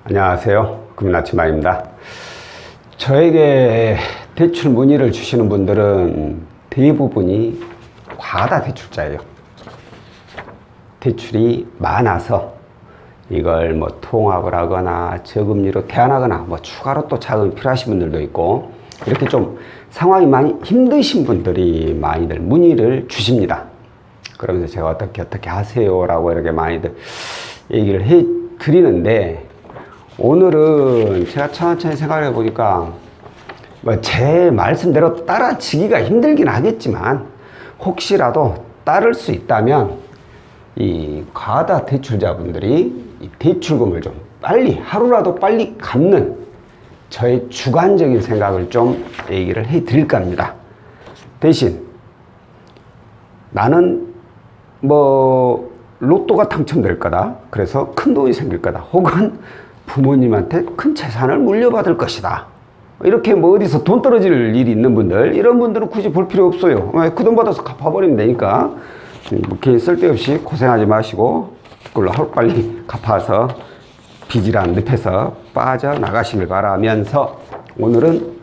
안녕하세요. 금나치마입니다. 저에게 대출 문의를 주시는 분들은 대부분이 과다 대출자예요. 대출이 많아서 이걸 뭐 통합을 하거나 저금리로 대안하거나 뭐 추가로 또 자금이 필요하신 분들도 있고, 이렇게 좀 상황이 많이 힘드신 분들이 많이들 문의를 주십니다. 그러면서 제가 어떻게 하세요 라고 이렇게 많이들 얘기를 해 드리는데, 오늘은 제가 천천히 생각을 해보니까 뭐 제 말씀대로 따라지기가 힘들긴 하겠지만, 혹시라도 따를 수 있다면 이 과다 대출자분들이 이 대출금을 좀 빨리, 하루라도 빨리 갚는 저의 주관적인 생각을 좀 얘기를 해 드릴까 합니다. 대신 나는 뭐 로또가 당첨될 거다, 그래서 큰 돈이 생길 거다, 혹은 부모님한테 큰 재산을 물려받을 것이다, 이렇게 뭐 어디서 돈 떨어질 일이 있는 분들, 이런 분들은 굳이 볼 필요 없어요. 그 돈 받아서 갚아버리면 되니까 뭐 괜히 쓸데없이 고생하지 마시고 그걸로 하루빨리 갚아서 빚이란 늪에서 빠져나가시길 바라면서, 오늘은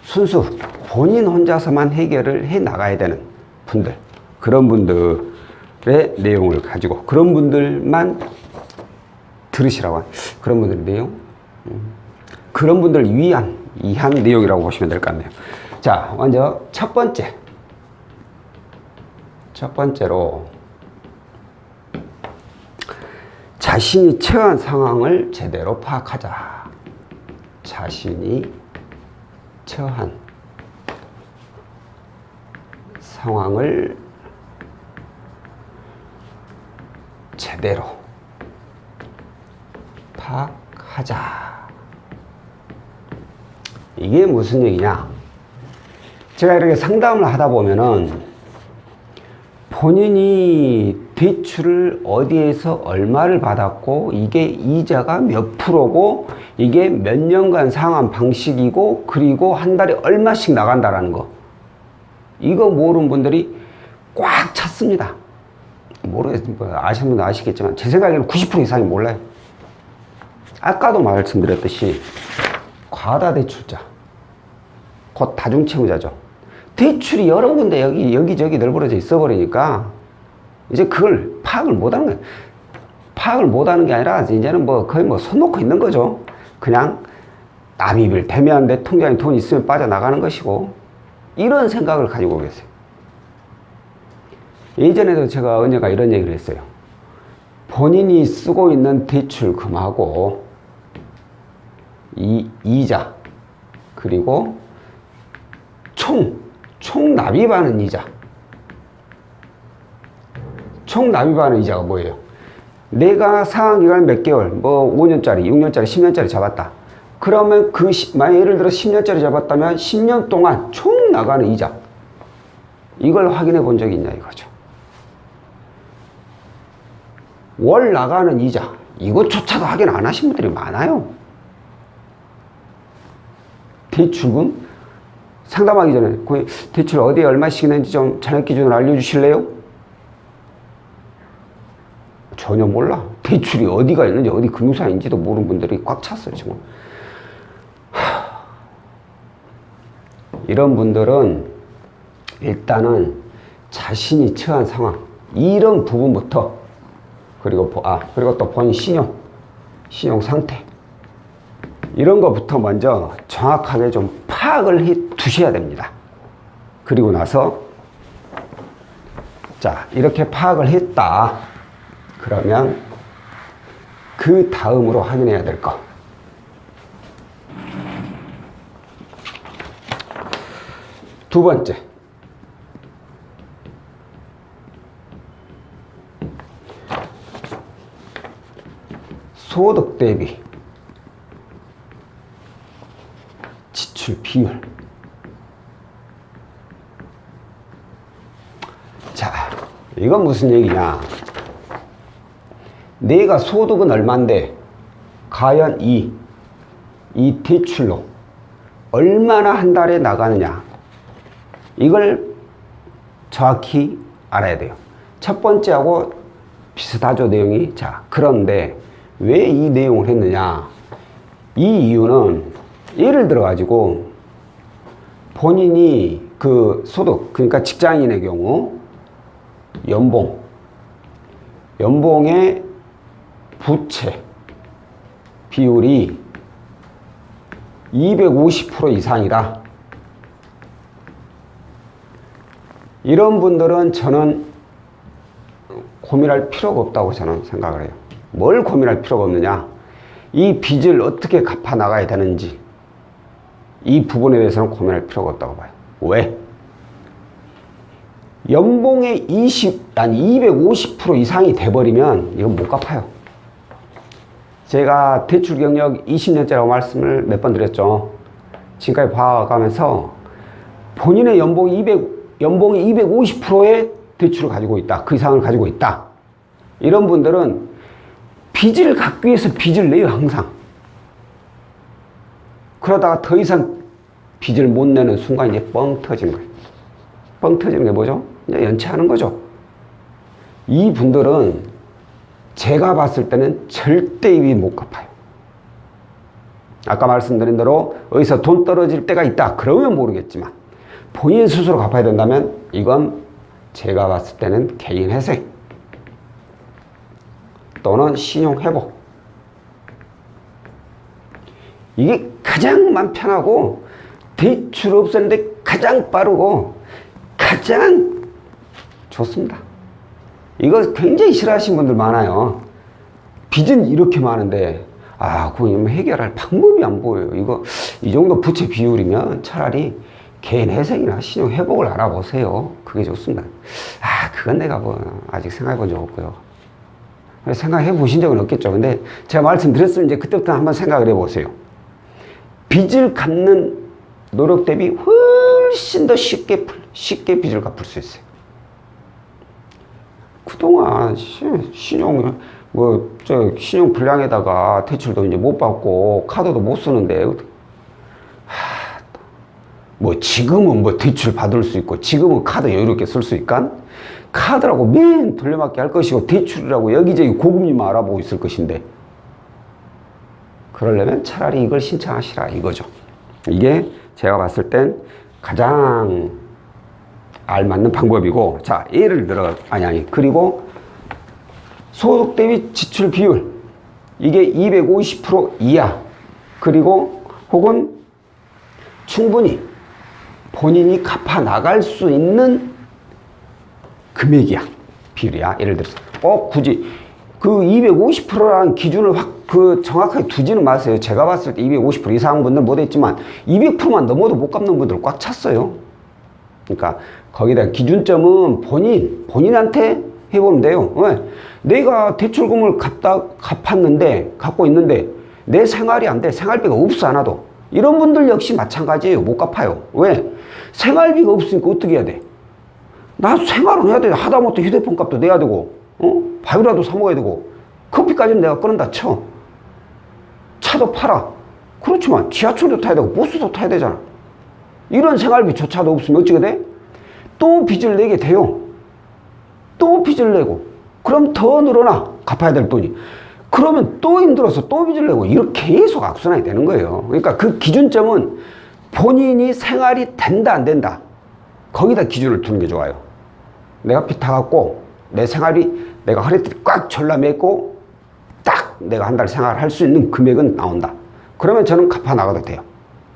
순수 본인 혼자서만 해결을 해 나가야 되는 분들, 그런 분들의 내용을 가지고 그런 분들만 들으시라고 한 그런 분들의 내용, 그런 분들을 위한 내용이라고 보시면 될 것 같네요. 자, 먼저 첫 번째로 자신이 처한 상황을 제대로 파악하자. 자신이 처한 상황을 제대로 파악하자. 이게 무슨 얘기냐? 제가 이렇게 상담을 하다 보면은 본인이 대출을 어디에서 얼마를 받았고, 이게 이자가 몇 프로고, 이게 몇 년간 상환 방식이고, 그리고 한 달에 얼마씩 나간다라는 거, 이거 모르는 분들이 꽉 찼습니다. 아시는 분도 아시겠지만 제 생각에는 90% 이상이 몰라요. 아까도 말씀드렸듯이 과다 대출자, 곧 다중채무자죠. 대출이 여러 군데 여기저기 널브러져 있어 버리니까 이제 그걸 파악을 못 하는 거예요. 파악을 못 하는 게 아니라 이제는 뭐 거의 뭐 손 놓고 있는 거죠. 그냥 납입을 되면 내 통장에 돈 있으면 빠져나가는 것이고, 이런 생각을 가지고 계세요. 예전에도 제가 언젠가 이런 얘기를 했어요. 본인이 쓰고 있는 대출금하고 이 이자, 그리고 총 납입하는 이자. 총 납입하는 이자가 뭐예요? 내가 상환기간 몇 개월, 뭐 5년짜리, 6년짜리, 10년짜리 잡았다. 그러면 만약 예를 들어 10년짜리 잡았다면 10년 동안 총 나가는 이자, 이걸 확인해 본 적이 있냐 이거죠. 월 나가는 이자, 이것조차도 확인 안 하신 분들이 많아요. 대출금 상담하기 전에 대출 어디에 얼마씩 있는지 좀 잔액 기준으로 알려주실래요? 전혀 몰라. 대출이 어디가 있는지, 어디 금융사인지도 모르는 분들이 꽉 찼어요 지금. 이런 분들은 일단은 자신이 처한 상황, 이런 부분부터, 그리고 또 본인 신용 상태, 이런 것부터 먼저 정확하게 좀 파악을 해 두셔야 됩니다. 그리고 나서, 자, 이렇게 파악을 했다. 그러면 그 다음으로 확인해야 될 거. 두 번째. 소득 대비 지출 비율. 자, 이건 무슨 얘기냐? 내가 소득은 얼만데 과연 이 대출로 얼마나 한 달에 나가느냐, 이걸 정확히 알아야 돼요. 첫 번째하고 비슷하죠, 내용이. 자, 그런데 왜 이 내용을 했느냐? 이 이유는 예를 들어 가지고 본인이 그 소득, 그러니까 직장인의 경우 연봉의 부채 비율이 250% 이상이다. 이런 분들은 저는 고민할 필요가 없다고 저는 생각을 해요. 뭘 고민할 필요가 없느냐? 이 빚을 어떻게 갚아 나가야 되는지 이 부분에 대해서는 고민할 필요가 없다고 봐요. 왜? 연봉의 250% 이상이 돼버리면 이건 못 갚아요. 제가 대출 경력 20년째라고 말씀을 몇 번 드렸죠. 지금까지 봐가면서 본인의 연봉이 250%의 대출을 가지고 있다. 그 이상을 가지고 있다. 이런 분들은 빚을 갚기 위해서 빚을 내요, 항상. 그러다가 더 이상 빚을 못 내는 순간 이제 뻥 터지는 거예요. 뻥 터지는 게 뭐죠? 이제 연체하는 거죠. 이 분들은 제가 봤을 때는 절대 이미 못 갚아요. 아까 말씀드린 대로 어디서 돈 떨어질 때가 있다. 그러면 모르겠지만 본인 스스로 갚아야 된다면 이건 제가 봤을 때는 개인 회생 또는 신용 회복, 이게 가장 마음 편하고 대출 없었는데 가장 빠르고 가장 좋습니다. 이거 굉장히 싫어하시는 분들 많아요. 빚은 이렇게 많은데 그거 해결할 방법이 안 보여요. 이거 이 정도 부채 비율이면 차라리 개인 회생이나 신용 회복을 알아보세요. 그게 좋습니다. 그건 내가 아직 생각해 본 적 없고요. 생각해 보신 적은 없겠죠. 근데 제가 말씀드렸으면 이제 그때부터 한번 생각을 해 보세요. 빚을 갚는 노력 대비 훨씬 더 쉽게 빚을 갚을 수 있어요. 그동안 신용 불량에다가 대출도 이제 못 받고 카드도 못 쓰는데 지금은 대출 받을 수 있고 지금은 카드 여유롭게 쓸 수 있까? 카드라고 맨 돌려막기 할 것이고 대출이라고 여기저기 고금리만 알아보고 있을 것인데 그러려면 차라리 이걸 신청하시라 이거죠. 이게 제가 봤을 땐 가장 알맞는 방법이고, 자, 예를 들어, 그리고 소득 대비 지출 비율, 이게 250% 이하, 그리고 혹은 충분히 본인이 갚아 나갈 수 있는 금액이야, 비율이야. 예를 들어서 굳이 그 250%라는 기준을 정확하게 두지는 마세요. 제가 봤을 때 250% 이상 분들 못했지만 200%만 넘어도 못 갚는 분들 꽉 찼어요. 그러니까 거기다 기준점은 본인한테 해보면 돼요. 왜? 내가 대출금을 갖고 있는데 내 생활이 안 돼. 생활비가 없어 하나도. 이런 분들 역시 마찬가지예요. 못 갚아요. 왜? 생활비가 없으니까 어떻게 해야 돼? 나 생활은 해야 돼. 하다못해 휴대폰 값도 내야 되고, 밥이라도 사 먹어야 되고, 커피까지는 내가 끊는다 쳐. 차도 팔아. 그렇지만 지하철도 타야 되고 버스도 타야 되잖아. 이런 생활비조차도 없으면 어찌게 돼? 또 빚을 내게 돼요. 또 빚을 내고. 그럼 더 늘어나. 갚아야 될 돈이. 그러면 또 힘들어서 또 빚을 내고. 이렇게 계속 악순환이 되는 거예요. 그러니까 그 기준점은 본인이 생활이 된다 안 된다. 거기다 기준을 두는 게 좋아요. 내가 빚 다 갚고 내 생활이 내가 허리띠 꽉 졸라매고 딱 내가 한 달 생활할 수 있는 금액은 나온다. 그러면 저는 갚아 나가도 돼요.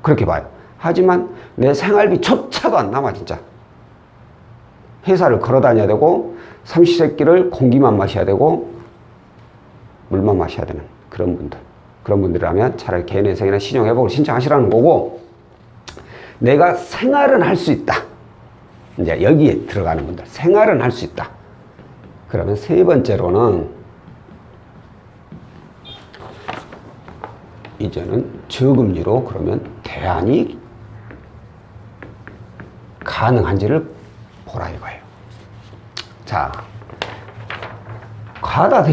그렇게 봐요. 하지만 내 생활비조차도 안 남아 진짜. 회사를 걸어 다녀야 되고 삼시세끼를 공기만 마셔야 되고 물만 마셔야 되는 그런 분들이라면 차라리 개인회생이나 신용회복을 신청하시라는 거고, 내가 생활은 할 수 있다. 이제 여기에 들어가는 분들 생활은 할 수 있다. 그러면 세 번째로는 이제는 저금리로 그러면 대안이 가능한지를 보라 이거예요. 자, 가다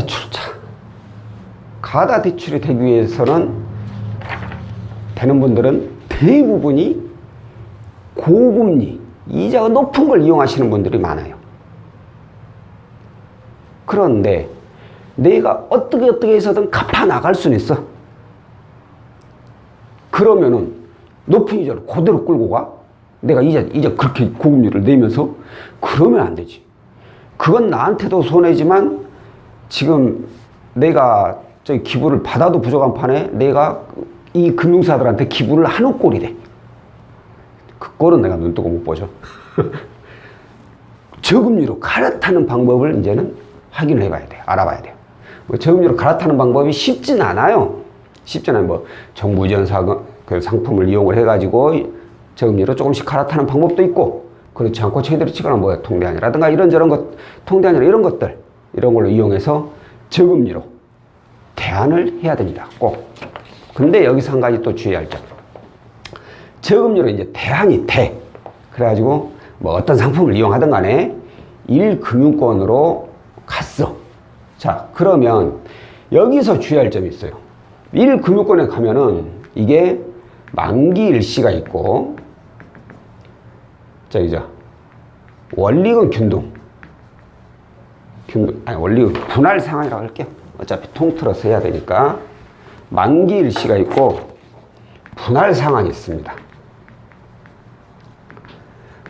대출이 되기 위해서는 되는 분들은 대부분이 고금리, 이자가 높은 걸 이용하시는 분들이 많아요. 그런데 내가 어떻게 해서든 갚아 나갈 수는 있어. 그러면은 높은 이자를 그대로 끌고 가? 내가 이자 그렇게 고금리를 내면서? 그러면 안 되지. 그건 나한테도 손해지만 지금 내가 저기 기부를 받아도 부족한 판에 내가 이 금융사들한테 기부를 하는 꼴이 돼. 그 꼴은 내가 눈 뜨고 못 보죠. 저금리로 갈아타는 방법을 이제는 확인을 해봐야 돼요. 알아봐야 돼요. 뭐 저금리로 갈아타는 방법이 쉽진 않아요. 쉽진 않아요. 뭐 정부 지원 그 상품을 이용을 해가지고 저금리로 조금씩 갈아타는 방법도 있고, 그렇지 않고 제대로 치거나 뭐 통대안이라든가 이런저런 것, 통대안이나 이런 것들, 이런 걸로 이용해서 저금리로 대안을 해야 됩니다. 꼭. 근데 여기서 한 가지 또 주의할 점. 저금리로 이제 대안이 돼. 그래가지고 뭐 어떤 상품을 이용하든 간에 1금융권으로 갔어. 자, 그러면 여기서 주의할 점이 있어요. 1금융권에 가면은 이게 만기 일시가 있고, 저기죠. 원리금 원리금 분할 상환이라고 할게요. 어차피 통틀어서 해야 되니까. 만기 일시가 있고, 분할 상환이 있습니다.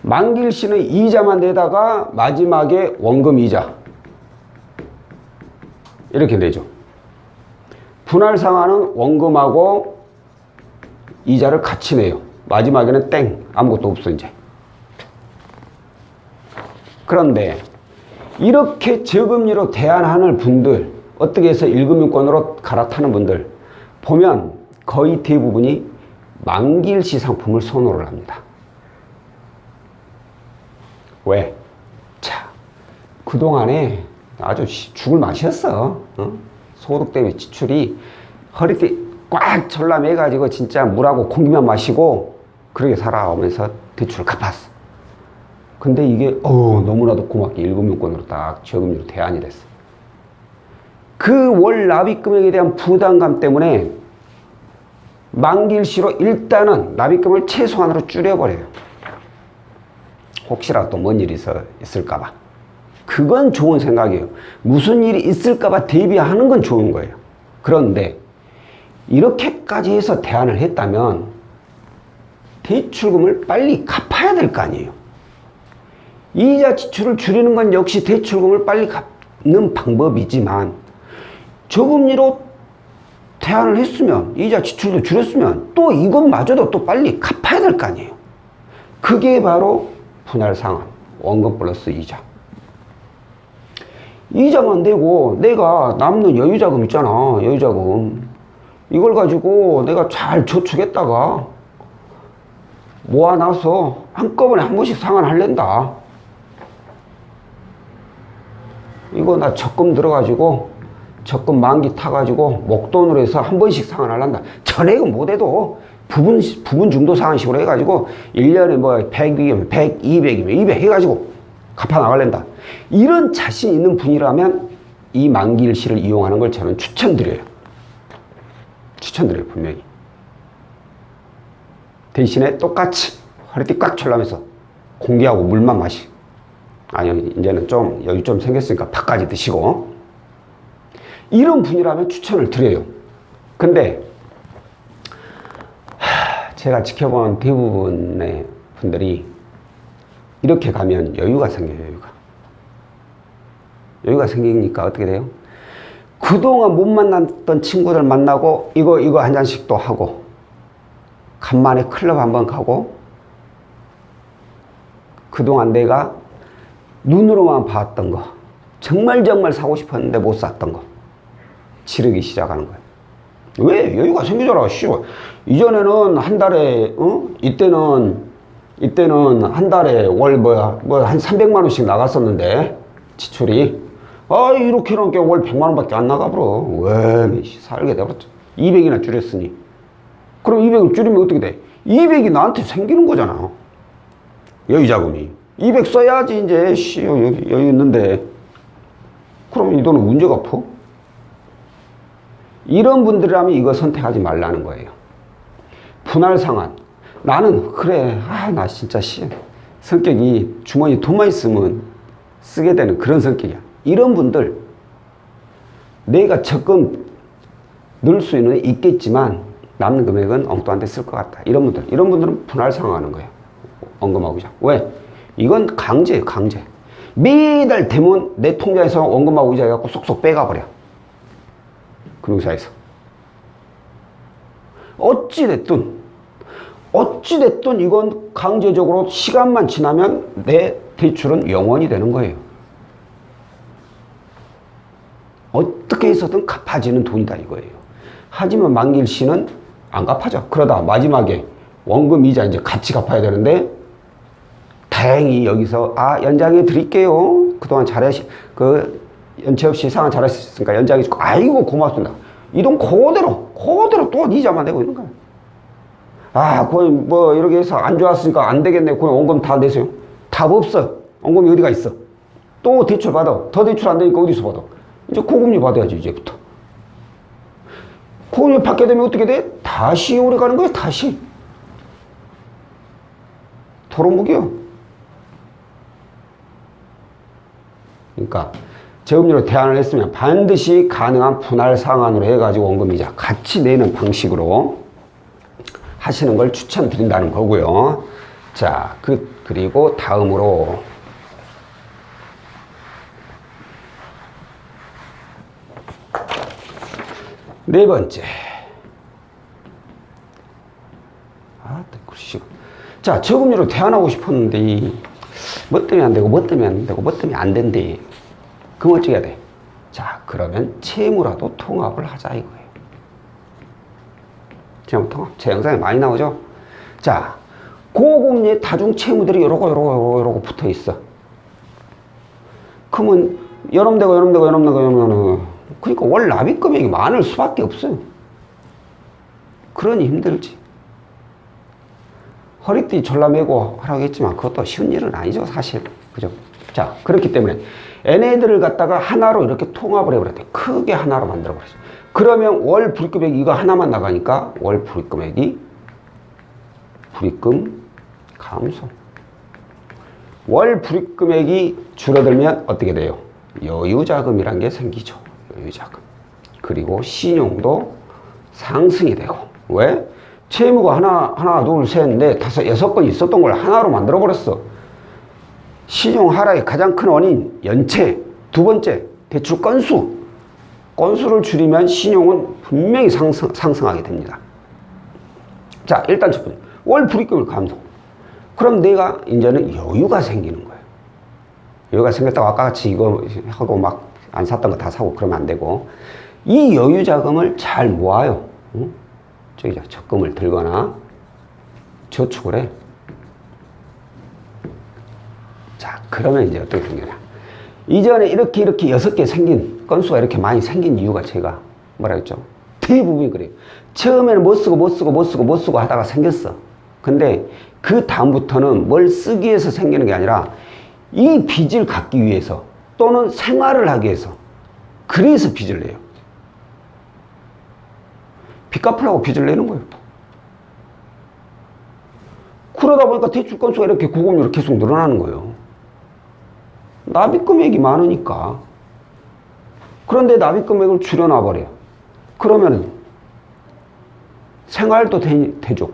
만기 일시는 이자만 내다가 마지막에 원금 이자. 이렇게 내죠. 분할 상환은 원금하고 이자를 같이 내요. 마지막에는 땡. 아무것도 없어, 이제. 그런데 이렇게 저금리로 대안하는 분들, 어떻게 해서 1금융권으로 갈아타는 분들 보면 거의 대부분이 만기일시 상품을 선호를 합니다. 왜? 자, 그동안에 아주 죽을 맛이었어. 어? 소득 대비 지출이 허리띠 꽉 철람해가지고 진짜 물하고 공기만 마시고 그렇게 살아오면서 대출을 갚았어. 근데 이게 너무나도 고맙게 1금융권으로 딱 저금리로 대안이 됐어. 그 월 납입 금액에 대한 부담감 때문에 만기일시로 일단은 납입금을 최소한으로 줄여버려요. 혹시라도 또 뭔 일이 있을까봐. 그건 좋은 생각이에요. 무슨 일이 있을까봐 대비하는 건 좋은 거예요. 그런데 이렇게까지 해서 대안을 했다면 대출금을 빨리 갚아야 될 거 아니에요. 이자 지출을 줄이는 건 역시 대출금을 빨리 갚는 방법이지만, 저금리로 대안을 했으면, 이자 지출도 줄였으면 또 이것마저도 또 빨리 갚아야 될 거 아니에요. 그게 바로 분할 상환, 원금 플러스 이자. 이자만 내고 내가 남는 여유자금 있잖아. 여유자금. 이걸 가지고 내가 잘 저축했다가 모아놔서 한꺼번에 한 번씩 상환할랜다. 이거 나 적금 들어가지고 적금 만기 타가지고 목돈으로 해서 한 번씩 상환할란다. 전액은 못해도 부분 중도 상환식으로 해가지고 1년에 뭐 100이면 100, 200이면 200 해가지고 갚아 나갈랜다. 이런 자신 있는 분이라면 이 만기일시를 이용하는 걸 저는 추천드려요. 추천드려요, 분명히. 대신에 똑같이 허리띠 꽉 철라면서 공기하고 물만 마시. 아니, 이제는 좀 여유 좀 생겼으니까 밥까지 드시고. 이런 분이라면 추천을 드려요. 근데 제가 지켜본 대부분의 분들이 이렇게 가면 여유가 생겨요. 여유가 생기니까 어떻게 돼요? 그동안 못 만났던 친구들 만나고 이거 한 잔씩 또 하고, 간만에 클럽 한번 가고, 그동안 내가 눈으로만 봤던 거, 정말 사고 싶었는데 못 샀던 거 지르기 시작하는 거예요. 왜? 여유가 생기잖아. 이전에는 한 달에 이때는 한 달에 월 한 300만 원씩 나갔었는데 지출이 이렇게 넘게 월 100만 원밖에 안 나가버려. 왜 살게 돼버렸죠. 200이나 줄였으니. 그럼 200을 줄이면 어떻게 돼? 200이 나한테 생기는 거잖아. 여유자금이 200 써야지 이제 여유 있는데. 그럼 이 돈은 언제 갚어? 이런 분들이라면 이거 선택하지 말라는 거예요. 분할 상환. 나는 그래 나 진짜 성격이 주머니 돈만 있으면 쓰게 되는 그런 성격이야. 이런 분들 내가 적금 넣을 수는 있겠지만 남는 금액은 엉뚱한 데 쓸 것 같다. 이런 분들은 분할 상환하는 거예요. 원금하고 이자. 왜? 이건 강제예요, 강제. 매달 되면 내 통장에서 원금하고 이자 해갖고 쏙쏙 빼가버려. 금융사에서. 어찌됐든 이건 강제적으로 시간만 지나면 내 대출은 영원이 되는 거예요. 어떻게 해서든 갚아지는 돈이다 이거예요. 하지만 만기일시는 안 갚아져. 그러다 마지막에 원금 이자 이제 같이 갚아야 되는데 다행히 여기서 연장해 드릴게요. 그동안 연체 없이 상환 잘하셨으니까 연장해 주고 아이고 고맙습니다. 이 돈 그대로 또 이자만 내고 있는 거야. 그건 뭐 이렇게 해서 안 좋았으니까 안 되겠네. 그냥 원금 다 내세요. 답 없어. 원금이 어디가 있어. 또 대출 받아. 더 대출 안 되니까 어디서 받아. 이제 고금리 받아야지 이제부터. 고금리 받게 되면 어떻게 돼? 다시 오래 가는 거야. 다시. 토론묵이요. 그러니까 저금리로 대안을 했으면 반드시 가능한 분할 상환으로 해가지고 원금이자 같이 내는 방식으로 하시는 걸 추천드린다는 거고요. 자, 그리고 다음으로 네 번째. 자, 저금리로 대안하고 싶었는데 뭐 때문에 안 되고 뭐 때문에 안 되고 뭐 때문에 안 된대. 그럼 어떻게 해야 돼? 자, 그러면 채무라도 통합을 하자 이거예요. 채무 통합. 제 영상에 많이 나오죠? 자, 고금리의 다중 채무들이 요러고 붙어 있어. 그러면 여름되고 그러니까 월 납입 금액이 많을 수밖에 없어요. 그러니 힘들지. 허리띠 졸라매고 하라고 했지만 그것도 쉬운 일은 아니죠, 사실. 그죠? 자, 그렇기 때문에 얘네들을 갖다가 하나로 이렇게 통합을 해버렸대. 크게 하나로 만들어버렸어. 그러면 월 불입금액이 이거 하나만 나가니까 월 불입금액이 불입금 감소. 월 불입금액이 줄어들면 어떻게 돼요? 여유자금이란 게 생기죠. 여유자금. 그리고 신용도 상승이 되고. 왜? 채무가 하나, 둘, 셋, 넷, 다섯, 여섯 건 있었던 걸 하나로 만들어버렸어. 신용 하락의 가장 큰 원인, 연체. 두 번째, 대출 건수. 건수를 줄이면 신용은 분명히 상승하게 됩니다. 자, 일단 첫 번째, 월 불입금을 감소. 그럼 내가 이제는 여유가 생기는 거예요. 여유가 생겼다고 아까 같이 이거 하고 막 안 샀던 거 다 사고 그러면 안 되고, 이 여유 자금을 잘 모아요. 응? 저기 적금을 들거나 저축을 해. 자, 그러면 이제 어떻게 생기냐. 이전에 이렇게 6개 생긴, 건수가 이렇게 많이 생긴 이유가 제가 뭐라 했죠? 대부분이 그래요. 처음에는 못 쓰고 하다가 생겼어. 근데 그 다음부터는 뭘 쓰기 위해서 생기는 게 아니라 이 빚을 갚기 위해서 또는 생활을 하기 위해서, 그래서 빚을 내요. 빚 갚으려고 빚을 내는 거예요. 그러다 보니까 대출 건수가 이렇게 고금리로 계속 늘어나는 거예요. 납입 금액이 많으니까. 그런데 납입 금액을 줄여놔 버려요. 그러면 생활도 되죠.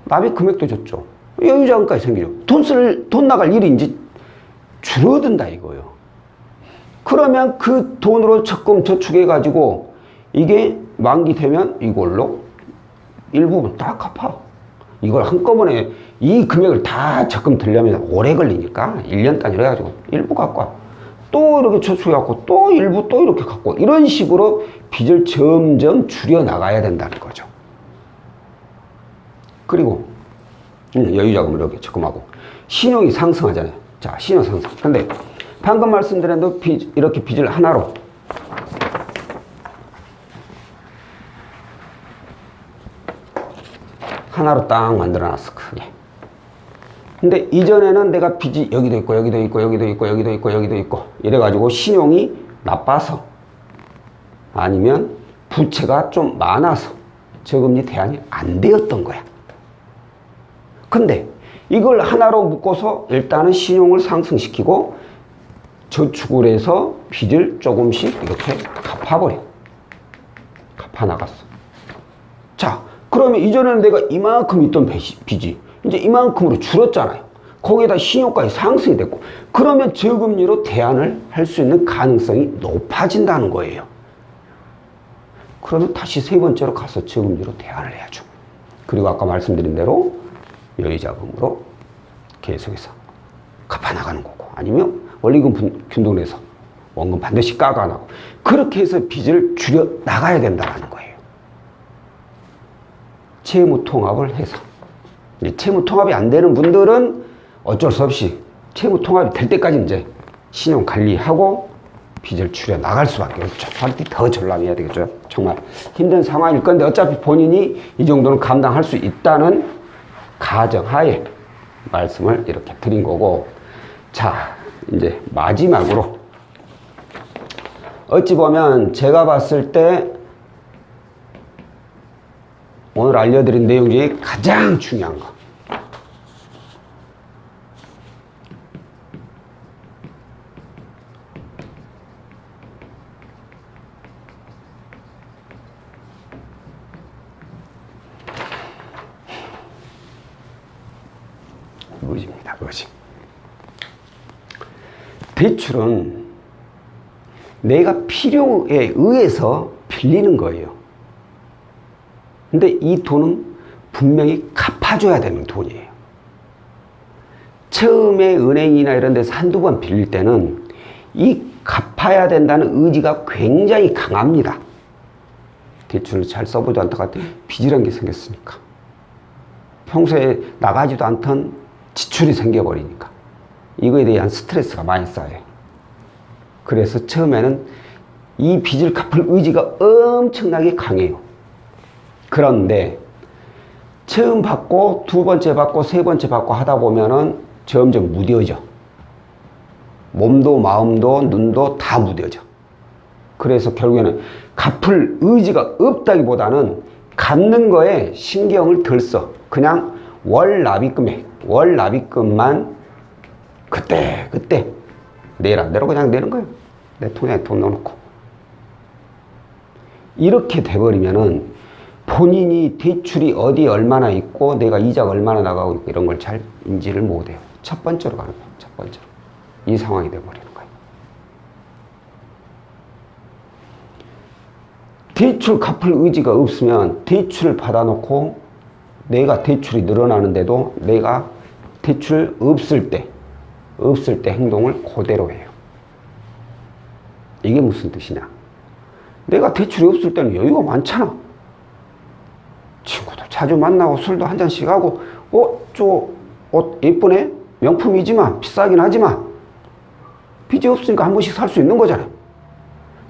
납입 금액도 줬죠. 여유자금까지 생기죠. 돈 나갈 일이 이제 줄어든다 이거예요. 그러면 그 돈으로 적금 저축해가지고 이게 만기 되면 이걸로 일부분 다 갚아. 이걸 한꺼번에 이 금액을 다 적금 들려면 오래 걸리니까 1년 단위로 해가지고 일부 갖고 와. 또 이렇게 저축해갖고 또 일부 또 이렇게 갖고, 이런 식으로 빚을 점점 줄여나가야 된다는 거죠. 그리고 여유자금을 이렇게 적금하고 신용이 상승하잖아요. 자, 신용 상승. 근데 방금 말씀드린 대로 이렇게 빚을 하나로 딱 만들어놨어, 크게. 근데 이전에는 내가 빚이 여기도 있고 이래가지고 신용이 나빠서, 아니면 부채가 좀 많아서 저금리 대안이 안 되었던 거야. 근데 이걸 하나로 묶어서 일단은 신용을 상승시키고 저축을 해서 빚을 조금씩 이렇게 갚아버려. 갚아나갔어. 자, 그러면 이전에는 내가 이만큼 있던 빚이 이제 이만큼으로 줄었잖아요. 거기에다 신용까지 상승이 됐고, 그러면 저금리로 대안을 할 수 있는 가능성이 높아진다는 거예요. 그러면 다시 세 번째로 가서 저금리로 대안을 해야죠. 그리고 아까 말씀드린 대로 여유자금으로 계속해서 갚아나가는 거고, 아니면 원리금 균등해서 원금 반드시 깎아나고, 그렇게 해서 빚을 줄여 나가야 된다는 거예요. 채무 통합을 해서. 채무 통합이 안 되는 분들은 어쩔 수 없이 채무 통합이 될 때까지 이제 신용 관리하고 빚을 줄여 나갈 수밖에 없죠. 할때 더 절람해야 되겠죠. 정말 힘든 상황일 건데 어차피 본인이 이 정도는 감당할 수 있다는 가정하에 말씀을 이렇게 드린 거고, 자, 이제 마지막으로 어찌 보면 제가 봤을 때 오늘 알려드린 내용 중에 가장 중요한 거, 의지입니다. 의지. 대출은 내가 필요에 의해서 빌리는 거예요. 근데 이 돈은 분명히 갚아줘야 되는 돈이에요. 처음에 은행이나 이런 데서 한두 번 빌릴 때는 이 갚아야 된다는 의지가 굉장히 강합니다. 대출을 잘 써보지 않다가 빚이란 게 생겼으니까. 평소에 나가지도 않던 지출이 생겨버리니까. 이거에 대한 스트레스가 많이 쌓여요. 그래서 처음에는 이 빚을 갚을 의지가 엄청나게 강해요. 그런데 처음 받고 두 번째 받고 세 번째 받고 하다 보면은 점점 무뎌져. 몸도 마음도 눈도 다 무뎌져. 그래서 결국에는 갚을 의지가 없다기보다는 갚는 거에 신경을 덜 써. 그냥 월 납입금만 그때 내일 안 대로 그냥 내는 거예요. 내 통장에 돈 넣어놓고. 이렇게 돼버리면은 본인이 대출이 어디에 얼마나 있고 내가 이자가 얼마나 나가고 있고 이런 걸 잘 인지를 못해요. 첫 번째로 가는 거예요. 첫 번째로. 이 상황이 돼버리는 거예요. 대출 갚을 의지가 없으면 대출을 받아놓고 내가 대출이 늘어나는데도 내가 대출 없을 때 행동을 그대로 해요. 이게 무슨 뜻이냐? 내가 대출이 없을 때는 여유가 많잖아. 친구들 자주 만나고 술도 한 잔씩 하고, 저 옷 예쁘네? 명품이지만 비싸긴 하지만 빚이 없으니까 한 번씩 살 수 있는 거잖아요.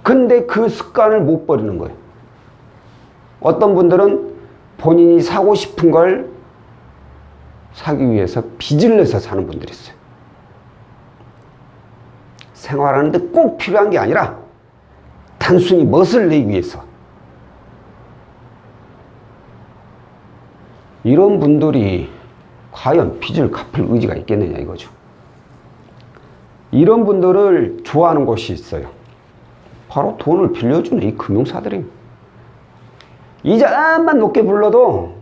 근데 그 습관을 못 버리는 거예요. 어떤 분들은 본인이 사고 싶은 걸 사기 위해서 빚을 내서 사는 분들이 있어요. 생활하는데 꼭 필요한 게 아니라 단순히 멋을 내기 위해서. 이런 분들이 과연 빚을 갚을 의지가 있겠느냐 이거죠. 이런 분들을 좋아하는 곳이 있어요. 바로 돈을 빌려주는 이 금융사들이. 이자만 높게 불러도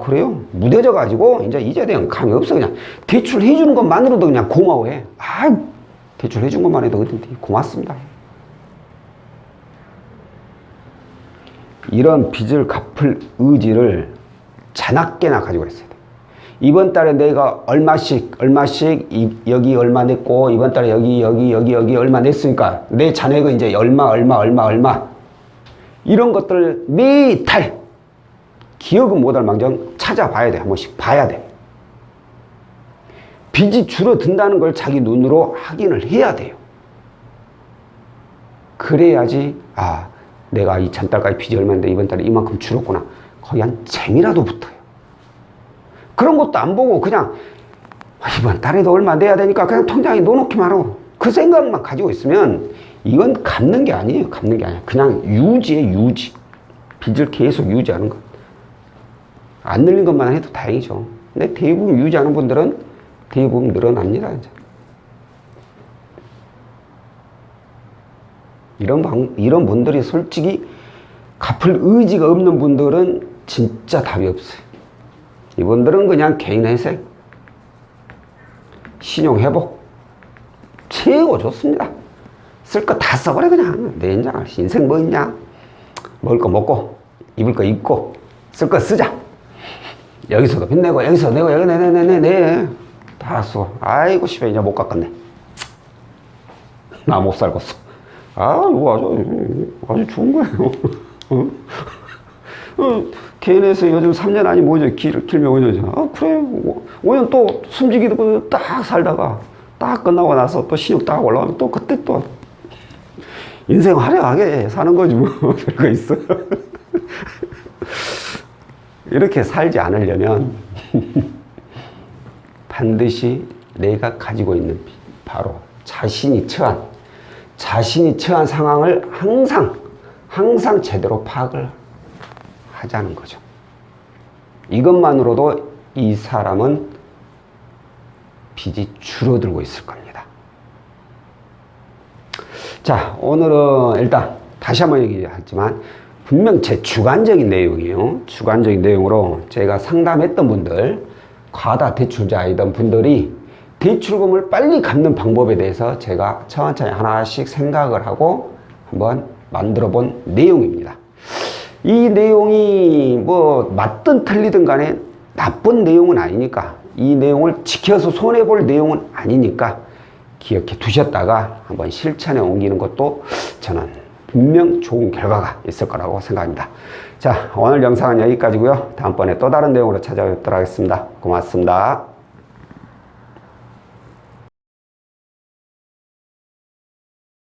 그래요? 무뎌져 가지고 이제 이자에 대한 감이 없어. 그냥 대출 해주는 것만으로도 그냥 고마워해. 대출 해준 것만 해도 어딘데 고맙습니다. 이런 빚을 갚을 의지를 자나깨나 가지고 있어야 돼. 이번 달에 내가 얼마씩 여기 얼마 냈고 이번 달에 여기 얼마 냈으니까 내 잔액은 이제 얼마 이런 것들을 매달 기억은 못할 망정 찾아봐야 돼. 한 번씩 봐야 돼. 빚이 줄어든다는 걸 자기 눈으로 확인을 해야 돼요. 그래야지 내가 이 전달까지 빚이 얼마인데 이번 달에 이만큼 줄었구나. 거기 한 재미라도 붙어요. 그런 것도 안 보고 그냥 이번 달에도 얼마 내야 되니까 그냥 통장에 넣어놓기만 하고 그 생각만 가지고 있으면 이건 갚는 게 아니에요. 갚는 게 아니야. 그냥 유지예요. 유지. 빚을 계속 유지하는 것. 안 늘린 것만 해도 다행이죠. 근데 대부분 유지하는 분들은 대부분 늘어납니다. 이제. 이런 분들이 솔직히 갚을 의지가 없는 분들은 진짜 답이 없어요. 이분들은 그냥 개인 회생, 신용 회복, 최고 좋습니다. 쓸 거 다 써버려, 그냥. 내 인생 뭐 있냐? 먹을 거 먹고, 입을 거 입고, 쓸 거 쓰자. 여기서도 빚내고, 여기서 내고, 여기 내. 다 써. 아이고, 씨발, 이제 못 갚겠네. 나 못 살겠어. 이거 아주 좋은 거예요. 개인에서 요즘 3년 아니 뭐죠? 길면 5년이죠. 그래. 5년 또 숨지기도 딱 살다가 딱 끝나고 나서 또 신용 딱 올라가면 또 그때 또 인생 화려하게 사는 거지 뭐. 별거 있어. 이렇게 살지 않으려면 반드시 내가 가지고 있는 바로 자신이 처한 상황을 항상 제대로 파악을 하자는 거죠. 이것만으로도 이 사람은 빚이 줄어들고 있을 겁니다. 자, 오늘은 일단 다시 한번 얘기하지만 분명 제 주관적인 내용이에요. 주관적인 내용으로 제가 상담했던 분들, 과다 대출자이던 분들이 대출금을 빨리 갚는 방법에 대해서 제가 천천히 하나씩 생각을 하고 한번 만들어 본 내용입니다. 이 내용이 뭐 맞든 틀리든 간에 나쁜 내용은 아니니까, 이 내용을 지켜서 손해볼 내용은 아니니까 기억해 두셨다가 한번 실천에 옮기는 것도 저는 분명 좋은 결과가 있을 거라고 생각합니다. 자, 오늘 영상은 여기까지고요. 다음번에 또 다른 내용으로 찾아뵙도록 하겠습니다. 고맙습니다.